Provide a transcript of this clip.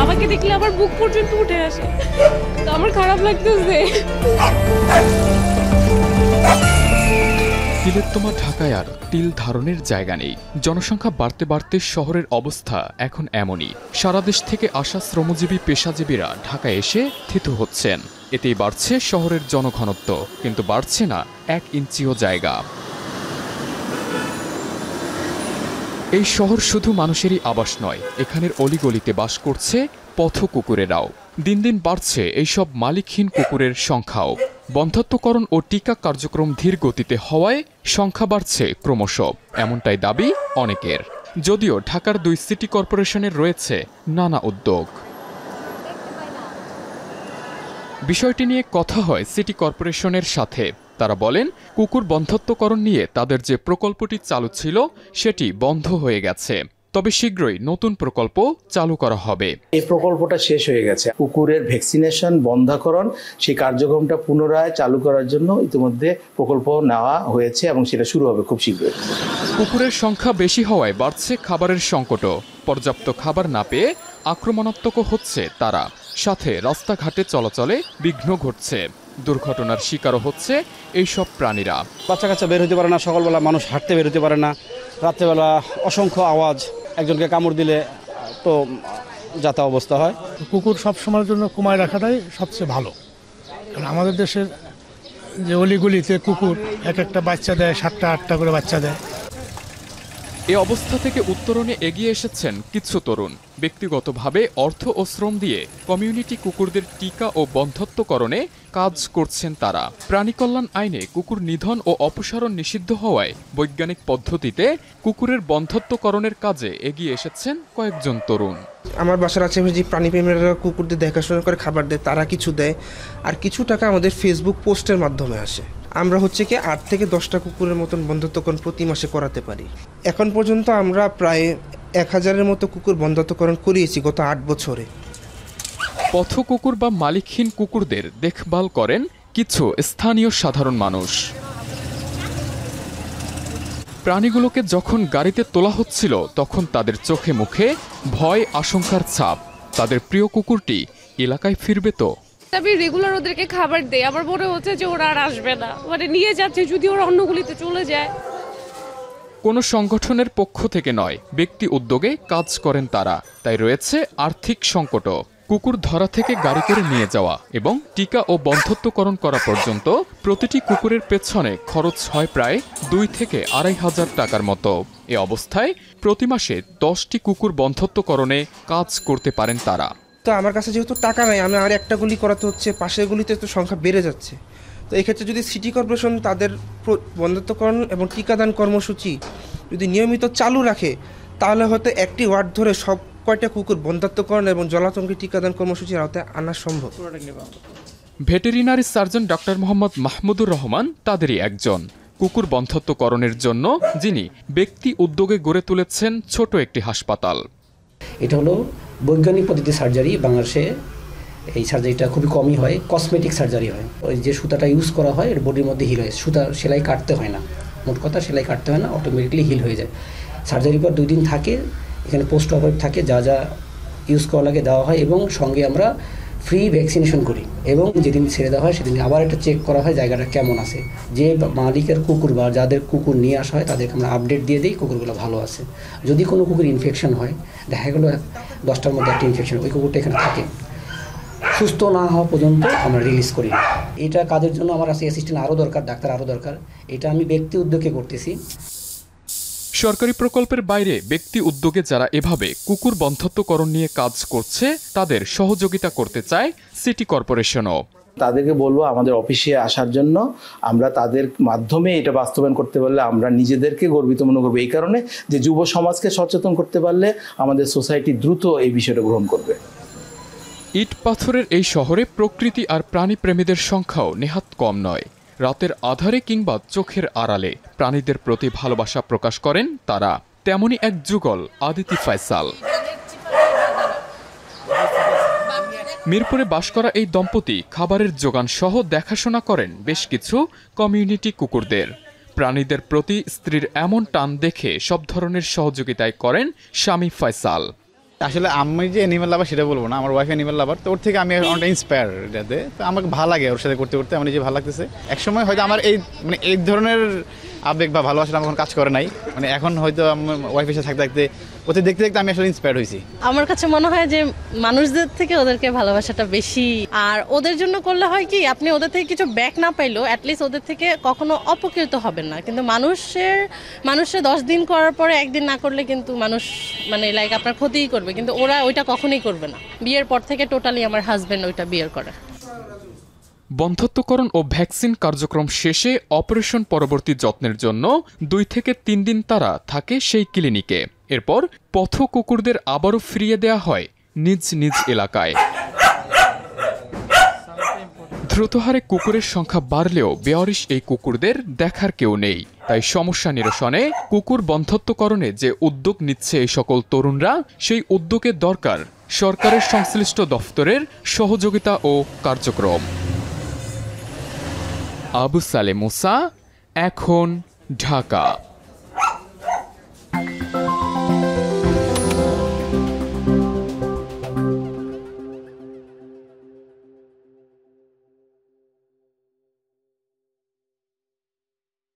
আমাকে দেখলে আমার বুক পর্যন্ত উঠে আসে, তো আমার খারাপ লাগতেছে। তিলোত্তমা ঢাকায় আর তিল ধারণের জায়গা নেই। জনসংখ্যা বাড়তে বাড়তে শহরের অবস্থা এখন এমনই। সারা দেশ থেকে আসা শ্রমজীবী পেশাজীবীরা ঢাকায় এসে থিতু হচ্ছেন। এতেই বাড়ছে শহরের জনঘনত্ব, কিন্তু বাড়ছে না 1 ইঞ্চিও জায়গা। এই শহর শুধু মানুষেরই আবাস নয়, এখানের অলিগলিতে বাস করছে পথ কুকুরেরাও। দিন দিন বাড়ছে এইসব মালিকহীন কুকুরের সংখ্যাও। বন্ধ্যত্বকরণ ও টিকা কার্যক্রম ধীর গতিতে হওয়ায় সংখ্যা বাড়ছে ক্রমশ, এমনটাই দাবি অনেকের। যদিও ঢাকার 2 সিটি কর্পোরেশনের রয়েছে নানা উদ্যোগ। বিষয়টি নিয়ে কথা হয় সিটি কর্পোরেশনের সাথে। তারা বলেন, কুকুর বন্ধ্যত্বকরণ নিয়ে তাদের যে প্রকল্পটি চালু ছিল সেটি বন্ধ হয়ে গেছে, তবে শীঘ্রই নতুন প্রকল্প চালু করা হবে। এই প্রকল্পটা শেষ হয়ে গেছে। কুকুরের ভ্যাকসিনেশন বন্ধ্যাকরণ সেই কার্যক্রমটা পুনরায় চালু করার জন্য ইতিমধ্যে প্রকল্প নেওয়া হয়েছে এবং সেটা শুরু হবে খুব শীঘ্রই। কুকুরের সংখ্যা বেশি হওয়ায় বাড়ছে খাবারের সংকটও। পর্যাপ্ত খাবার না পেয়ে আক্রমণাত্মক হচ্ছে তারা, সাথে রাস্তাঘাটে চলাচলে বিঘ্ন ঘটছে। দুর্ঘটনার শিকারও হচ্ছে এইসব প্রাণীরা। বাচ্চা কাচ্চা বের হতে পারে না, সকালবেলা মানুষ হাঁটতে বের হতে পারে না, রাত্রেবেলা অসংখ্য আওয়াজ, একজনকে কামড় দিলে তো যাতা অবস্থা হয়। কুকুর সব সময়ের জন্য কমায় রাখাটাই সবচেয়ে ভালো, কারণ আমাদের দেশের যে অলিগুলিতে কুকুর এক একটা বাচ্চা দেয়, 7টা 8টা করে বাচ্চা দেয়। এ অবস্থা থেকে উত্তরণে এগিয়ে এসেছেন কিছু তরুণ। ব্যক্তিগতভাবে অর্থ ও শ্রম দিয়ে কমিউনিটি কুকুরদের টিকা ও বন্ধ্যত্বকরণে কাজ করছেন তারা। প্রাণী কল্যাণ আইনে কুকুর নিধন ও অপসারণ নিষিদ্ধ হওয়ায় বৈজ্ঞানিক পদ্ধতিতে কুকুরের বন্ধ্যত্বকরণের কাজে এগিয়ে এসেছেন কয়েকজন তরুণ। আমার বাসার আশেপাশে যে প্রাণীপ্রেমীরা কুকুরদের দেখাশোনা করে খাবার দেয়, তারা কিছু দেয়, আর কিছু টাকা আমাদের ফেসবুক পোস্টের মাধ্যমে আসে। আমরা হচ্ছে কি 8 থেকে 10টা কুকুরের মতন বন্ধ্যত্বকরণ প্রতি মাসে করাতে পারি। এখন পর্যন্ত আমরা প্রায় 1000-এর মতো কুকুর বন্ধ্যত্বকরণ করিয়েছি গত 8 বছরে। পথ কুকুর বা মালিকহীন কুকুরদের দেখভাল করেন কিছু স্থানীয় সাধারণ মানুষ। প্রাণীগুলোকে যখন গাড়িতে তোলা হচ্ছিল তখন তাদের চোখে মুখে ভয় আশঙ্কার ছাপ। তাদের প্রিয় কুকুরটি এলাকায় ফিরবে তো? আমি রেগুলার ওদেরকে খাবার দেই, আমার মনে হচ্ছে যে ওরা আর আসবে না, মানে নিয়ে যাচ্ছে যদি ওরা অন্যগুলিতে চলে যায়। কোনো সংগঠনের পক্ষ থেকে নয়, ব্যক্তি উদ্যোগে কাজ করেন তারা, তাই রয়েছে আর্থিক সংকটও। কুকুর ধরা থেকে গাড়ি করে নিয়ে যাওয়া এবং টিকা ও বন্ধ্যত্বকরণ করা পর্যন্ত প্রতিটি কুকুরের পেছনে খরচ হয় প্রায় 2 থেকে 2,500 টাকার মতো। এ অবস্থায় প্রতি মাসে 10টি কুকুর বন্ধ্যত্বকরণে কাজ করতে পারেন তারা। তো আমার কাছে যেহেতু টাকা নাই, আমি আর একটা গুলি করাতে হচ্ছে, পাশের গুলিতে তো সংখ্যা বেড়ে যাচ্ছে। তো এই ক্ষেত্রে যদি সিটি কর্পোরেশন তাদের বন্ধ্যত্বকরণ এবং টিকাদান কর্মসূচি যদি নিয়মিত চালু রাখে, তাহলে হয়তো একটি ওয়ার্ড ধরে সব কয়টা কুকুর বন্ধ্যত্বকরণ এবং জলাতঙ্কি টিকাদান কর্মসূচির আওতায় আনা সম্ভব। Veterinary surgeon doctor Mohammad Mahmudur Rahman তাদেরই একজন। কুকুর বন্ধ্যত্বকরণের জন্য যিনি ব্যক্তি উদ্যোগে গড়ে তুলেছেন ছোট একটি হাসপাতাল। এটা হলো বৈজ্ঞানিক পদ্ধতি সার্জারি। বাংলাদেশে এই সার্জারিটা খুবই কমই হয়, কসমেটিক সার্জারি হয়। ওই যে সুতাটা ইউজ করা হয় এর বডির মধ্যে হিল হয়, সুতা সেলাই কাটতে হয় না, মোট কথা সেলাই কাটতে হয় না, অটোমেটিকলি হিল হয়ে যায়। সার্জারির পর 2 দিন থাকে, এখানে পোস্ট অপারেটিভ থাকে, যা যা ইউজ করা লাগে দেওয়া হয় এবং সঙ্গে আমরা ফ্রি ভ্যাকসিনেশন করি। এবং যেদিন ছেড়ে দেওয়া হয় সেদিন আবার একটা চেক করা হয় জায়গাটা কেমন আছে। যে মালিকের কুকুর বা যাদের কুকুর নিয়ে আসা হয় তাদেরকে আমরা আপডেট দিয়ে দিই কুকুরগুলো ভালো আছে। যদি কোনো কুকুর ইনফেকশন হয়, দেখা গেলো 10টার মধ্যে একটা ইনফেকশন, ওই কুকুরটা এখানে থাকে, সুস্থ না হওয়া পর্যন্ত আমরা রিলিজ করি। এটা কাজের জন্য আমার কাছে অ্যাসিস্ট্যান্ট আরও দরকার, ডাক্তার আরও দরকার। এটা আমি ব্যক্তি উদ্যোগে করতেছি। সরকারি প্রকল্পের বাইরে ব্যক্তি উদ্যোগে যারা এভাবে কুকুর বন্ধ্যত্বকরণ নিয়ে কাজ করছে তাদের সহযোগিতা করতে চায় সিটি কর্পোরেশনও। তাদেরকে বলবো আমাদের অফিসে আসার জন্য। আমরা তাদের মাধ্যমে এটা বাস্তবায়ন করতে পারলে আমরা নিজেদেরকে গর্বিত মনে করবো, এই কারণে যে যুব সমাজকে সচেতন করতে পারলে আমাদের সোসাইটি দ্রুত এই বিষয়টা গ্রহণ করবে। ইট পাথরের এই শহরে প্রকৃতি আর প্রাণীপ্রেমীদের সংখ্যাও নেহাত কম নয়। রাতের আধারে কিংবা চোখের আড়ালে প্রাণীদের প্রতি ভালোবাসা প্রকাশ করেন তারা। তেমনি এক যুগল আদিতি ফয়সাল। মিরপুরে বাস করা এই দম্পতি খাবারের যোগান সহ দেখাশোনা করেন বেশ কিছু কমিউনিটি কুকুরদের। প্রাণীদের প্রতি স্ত্রীর এমন টান দেখে সব ধরনের সহযোগিতায় করেন স্বামী ফয়সাল। আসলে আমি যে অ্যানিমেল লাভার সেটা বলবো না, আমার ওয়াইফ অ্যানিমেল লাভার, তো ওর থেকে আমি অনেকটা ইন্সপায়ার এটাতে। তো আমাকে ভালো লাগে ওর সাথে করতে করতে, আমার নিজে ভালো লাগতেছে। একসময় হয়তো আমার এই ধরনের আবেগ বা ভালোবাসা আমার কাজ করে নাই, এখন হয়তো আমার ওয়াইফের সাথে থাকতে থাকতে ওতে দেখতে দেখতে আমি আসলে ইন্সপায়ার্ড হয়েছি। আমার কাছে মনে হয় যে মানুষদের থেকে ওদেরকে ভালোবাসাটা বেশি, আর ওদের জন্য করলে হয় কি আপনি ওদের থেকে কিছু ব্যাক না পাইলেও অ্যাটলিস্ট ওদের থেকে কখনো অপকৃত হবেন না। কিন্তু মানুষের 10 দিন করার পরে একদিন না করলে কিন্তু মানুষ লাইক আপনার ক্ষতিই করবে, কিন্তু ওরা ওইটা কখনোই করবে না। বিয়ের পর থেকে টোটালি আমার হাজবেন্ড ওইটা বিয়ের করে। বন্ধ্যত্বকরণ ও ভ্যাকসিন কার্যক্রম শেষে অপারেশন পরবর্তী যত্নের জন্য 2 থেকে 3 দিন তারা থাকে সেই ক্লিনিকে। এরপর পথ কুকুরদের আবারও ফিরিয়ে দেয়া হয় নিজ নিজ এলাকায়। দ্রুত হারে কুকুরের সংখ্যা বাড়লেও বেয়ারিশ এই কুকুরদের দেখার কেউ নেই। তাই সমস্যা নিরসনে কুকুর বন্ধ্যত্বকরণে যে উদ্যোগ নিচ্ছে এই সকল তরুণরা, সেই উদ্যোগে দরকার সরকারের সংশ্লিষ্ট দফতরের সহযোগিতা ও কার্যক্রম। আবু সালে মুসা, এখন, ঢাকা।